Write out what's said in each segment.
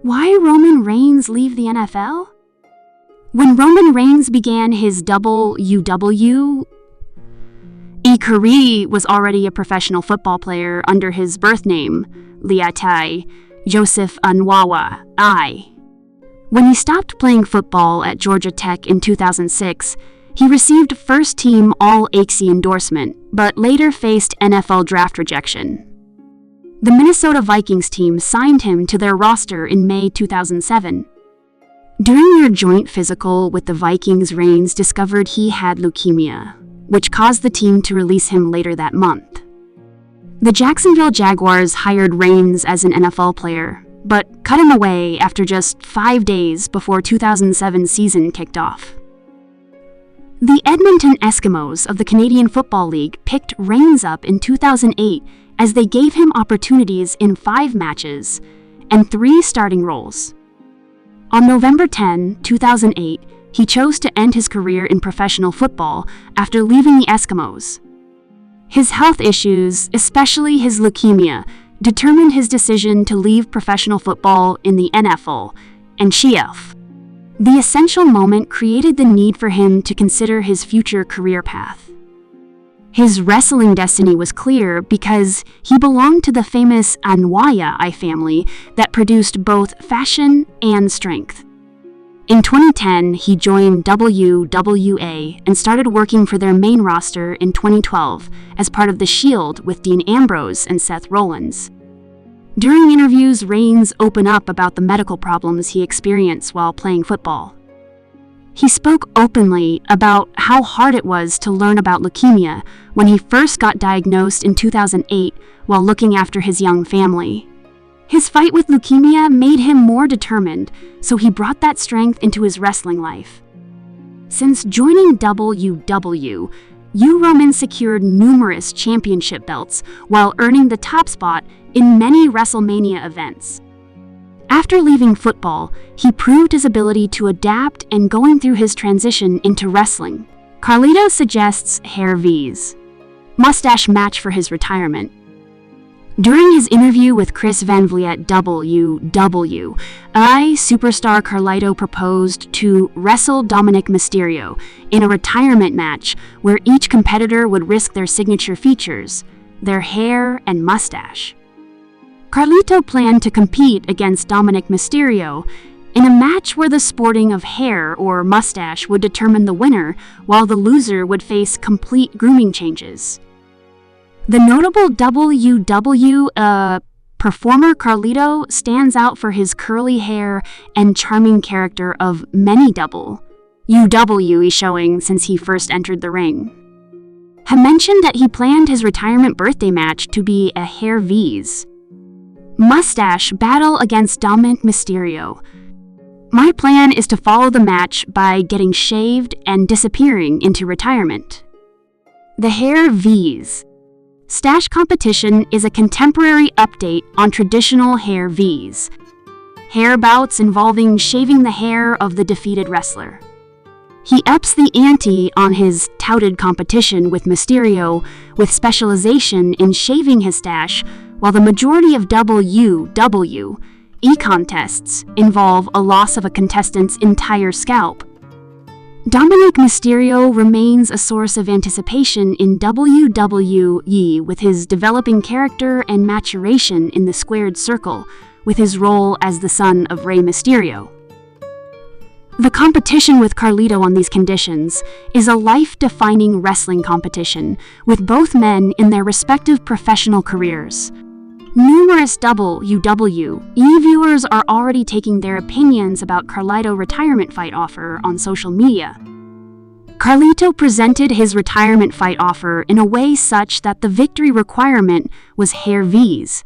Why Roman Reigns leave the NFL? When Roman Reigns began his WWE career was already a professional football player under his birth name, Liatai Joseph Anoa'i. When he stopped playing football at Georgia Tech in 2006, he received first-team All-ACC endorsement, but later faced NFL draft rejection. The Minnesota Vikings team signed him to their roster in May 2007. During their joint physical with the Vikings, Reigns discovered he had leukemia, which caused the team to release him later that month. The Jacksonville Jaguars hired Reigns as an NFL player, but cut him away after just 5 days before 2007 season kicked off. The Edmonton Eskimos of the Canadian Football League picked Reigns up in 2008 as they gave him opportunities in 5 matches and 3 starting roles. On November 10, 2008, he chose to end his career in professional football after leaving the Eskimos. His health issues, especially his leukemia, determined his decision to leave professional football in the NFL and CFL. The essential moment created the need for him to consider his future career path. His wrestling destiny was clear because he belonged to the famous anoa'i family that produced both fashion and strength. In 2010, he joined WWA and started working for their main roster in 2012 as part of The Shield with Dean Ambrose and Seth Rollins. During interviews, Reigns opened up about the medical problems he experienced while playing football. He spoke openly about how hard it was to learn about leukemia when he first got diagnosed in 2008 while looking after his young family. His fight with leukemia made him more determined, so he brought that strength into his wrestling life. Since joining WW, Roman secured numerous championship belts while earning the top spot in many WrestleMania events. After leaving football, he proved his ability to adapt and going through his transition into wrestling. Carlito suggests hair V's mustache match for his retirement. During his interview with Chris Van Vliet at WWI, superstar Carlito proposed to wrestle Dominic Mysterio in a retirement match where each competitor would risk their signature features, their hair and mustache. Carlito planned to compete against Dominic Mysterio in a match where the sporting of hair or mustache would determine the winner, while the loser would face complete grooming changes. The notable WW performer Carlito stands out for his curly hair and charming character of many WWE showing since he first entered the ring. He mentioned that he planned his retirement birthday match to be a hair V's mustache battle against Dominic Mysterio. My plan is to follow the match by getting shaved and disappearing into retirement. The hair V's stash competition is a contemporary update on traditional hair V's hair bouts involving shaving the hair of the defeated wrestler. He ups the ante on his touted competition with Mysterio with specialization in shaving his stash, while the majority of WWE contests involve a loss of a contestant's entire scalp. Dominic Mysterio remains a source of anticipation in WWE with his developing character and maturation in the squared circle, with his role as the son of Rey Mysterio. The competition with Carlito on these conditions is a life-defining wrestling competition, with both men in their respective professional careers. Numerous WWE viewers are already taking their opinions about Carlito retirement fight offer on social media. Carlito presented his retirement fight offer in a way such that the victory requirement was hair V's,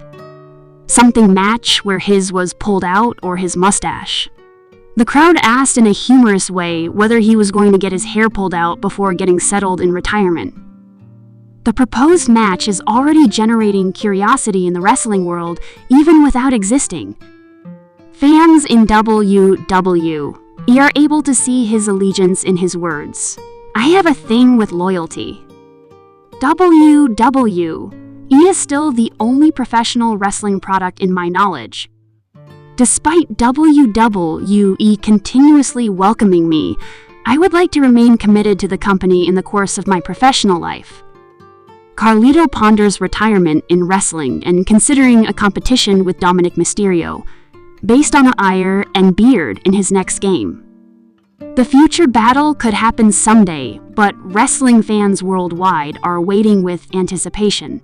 something match where his was pulled out or his mustache. The crowd asked in a humorous way whether he was going to get his hair pulled out before getting settled in retirement. The proposed match is already generating curiosity in the wrestling world, even without existing. Fans in WWE are able to see his allegiance in his words. I have a thing with loyalty. WWE is still the only professional wrestling product in my knowledge. Despite WWE continuously welcoming me, I would like to remain committed to the company in the course of my professional life. Carlito ponders retirement in wrestling and considering a competition with Dominic Mysterio, based on an ire and beard in his next game. The future battle could happen someday, but wrestling fans worldwide are waiting with anticipation.